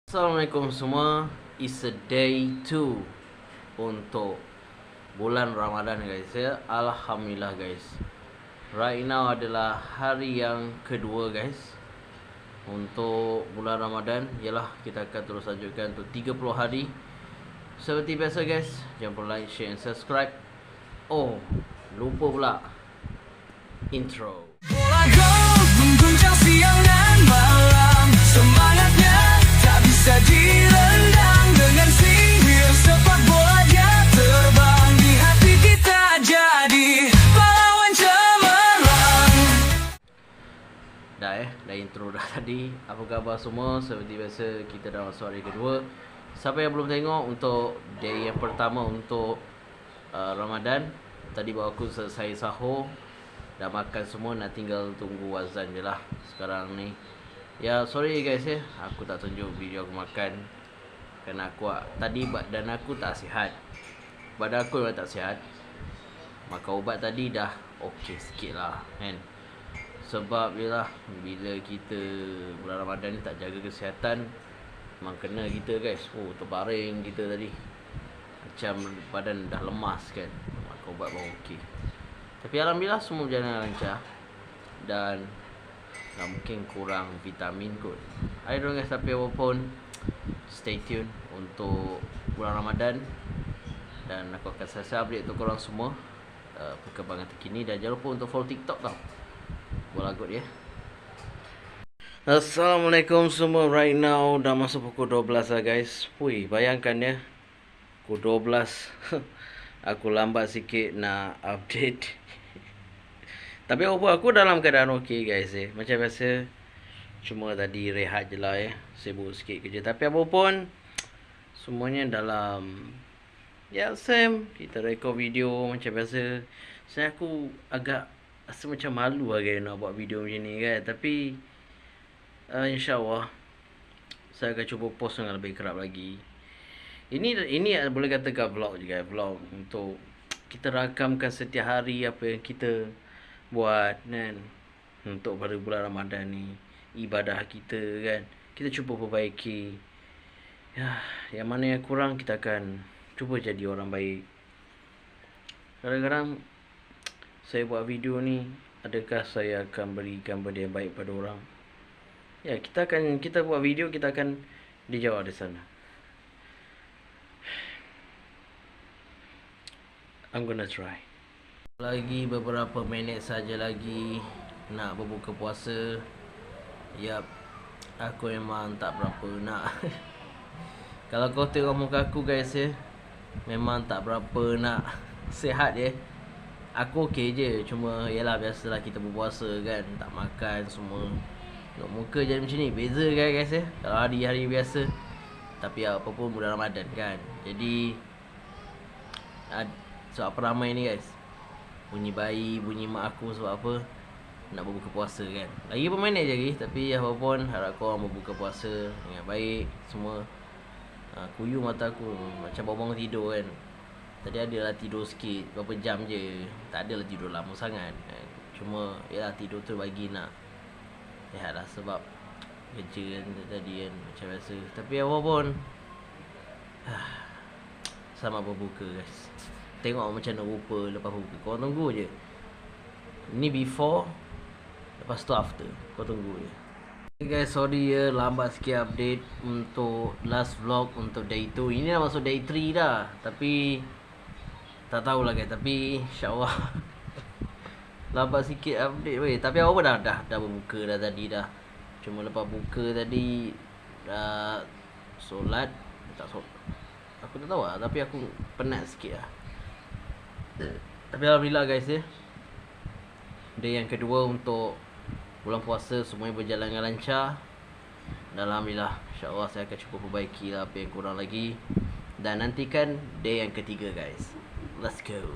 Assalamualaikum semua. It's a day 2 untuk bulan Ramadan guys ya. Alhamdulillah guys. Right now adalah hari yang kedua guys. Untuk bulan Ramadan ialah kita akan terus lanjutkan untuk 30 hari. Seperti biasa guys, jangan lupa like, share and subscribe. Oh, lupa pula intro. Bola gol mengguncang siang dan malam, semangatnya tak bisa direndam. Dengan sihir sepak bola dia terbang di hati kita, jadi pahlawan cemerlang. Dah intro dah tadi. Apa khabar semua? Seperti biasa kita dah masuk hari kedua. Siapa yang belum tengok untuk day yang pertama untuk Ramadan, tadi baru aku selesai sahur, dah makan semua, nak tinggal tunggu azan je lah sekarang ni. Ya sorry guys ya, aku tak tunjuk video aku makan kerana aku tadi badan aku tak sihat. Badan aku memang tak sihat. Makan ubat tadi dah okey sikit lah kan. Sebab yelah, bila kita bulan Ramadan ni tak jaga kesihatan, memang kena kita guys. Oh, terbaring kita tadi, macam badan dah lemas kan. Makan ubat baru okey. Tapi alhamdulillah semua berjalan lancar. Dan tak mungkin kurang vitamin kot, I don't know guys. Tapi apapun, stay tune untuk bulan Ramadan. Dan aku akan selesai update untuk korang semua perkembangan terkini. Dan jangan lupa untuk follow TikTok tau. Bola good ya. Assalamualaikum semua. Right now dah masuk pukul 12 lah guys. Wih, bayangkan ya, pukul 12 aku lambat sikit nak update. Tapi aku dalam keadaan okey guys ya. Macam biasa, cuma tadi rehat je lah ya, sibuk sikit kerja. Tapi apapun, semuanya dalam same. Kita record video macam biasa. Aku agak rasa macam malu lah nak buat video macam ni kan. Tapi InsyaAllah saya akan cuba post dengan lebih kerap lagi. Ini boleh katakan vlog juga, vlog untuk kita rakamkan setiap hari apa yang kita buat kan, untuk pada bulan Ramadan ni, ibadah kita kan. Kita cuba perbaiki ya, yang mana yang kurang kita akan cuba jadi orang baik. Kadang-kadang saya buat video ni, adakah saya akan berikan benda yang baik pada orang? Ya, kita buat video, kita akan dijawab di sana. I'm gonna try. Lagi beberapa minit saja lagi nak berbuka puasa. Yap, aku memang tak berapa nak. Kalau kau tengok muka aku guys ya, memang tak berapa nak sihat ya. Aku okey je, cuma yalah biasalah kita berpuasa kan, tak makan semua. Tengok muka jadi macam ni, beza kan guys ya, kalau hari-hari biasa. Tapi apa pun bulan Ramadan kan. Jadi sebab apa ramai ni guys, bunyi bayi, bunyi mak aku sebab apa? Nak berbuka puasa kan. Lagi berminit je lagi. Tapi apapun, harap korang berbuka puasa dengan baik semua. Kuyu mata aku, macam bangun tidur kan. Tadi adalah tidur sikit, berapa jam je. Tak adalah tidur lama sangat kan. Cuma yalah, tidur tu bagi nak rehat lah. Sebab kerja kan tadi kan, macam biasa. Tapi apapun, sama berbuka guys. Tengok macam nak rupa lepas buka. Korang tunggu je. Ni before, lepas tu after. Korang tunggu je. Okay guys, sorry ya, lambat sikit update untuk last vlog untuk day 2. Ini dah masuk day 3 dah. Tapi tak tahulah guys. Tapi insyaAllah lambat sikit update weh. Tapi apa dah berbuka dah tadi dah. Cuma lepas buka tadi dah solat. Tak solat, aku tak tahu lah. Tapi aku penat sikit lah. Tapi alhamdulillah guys ya, day yang kedua untuk bulan puasa semuanya berjalan dengan lancar. Dan alhamdulillah, insyaAllah saya akan cuba perbaiki lah apa yang kurang lagi. Dan nantikan day yang ketiga guys. Let's go.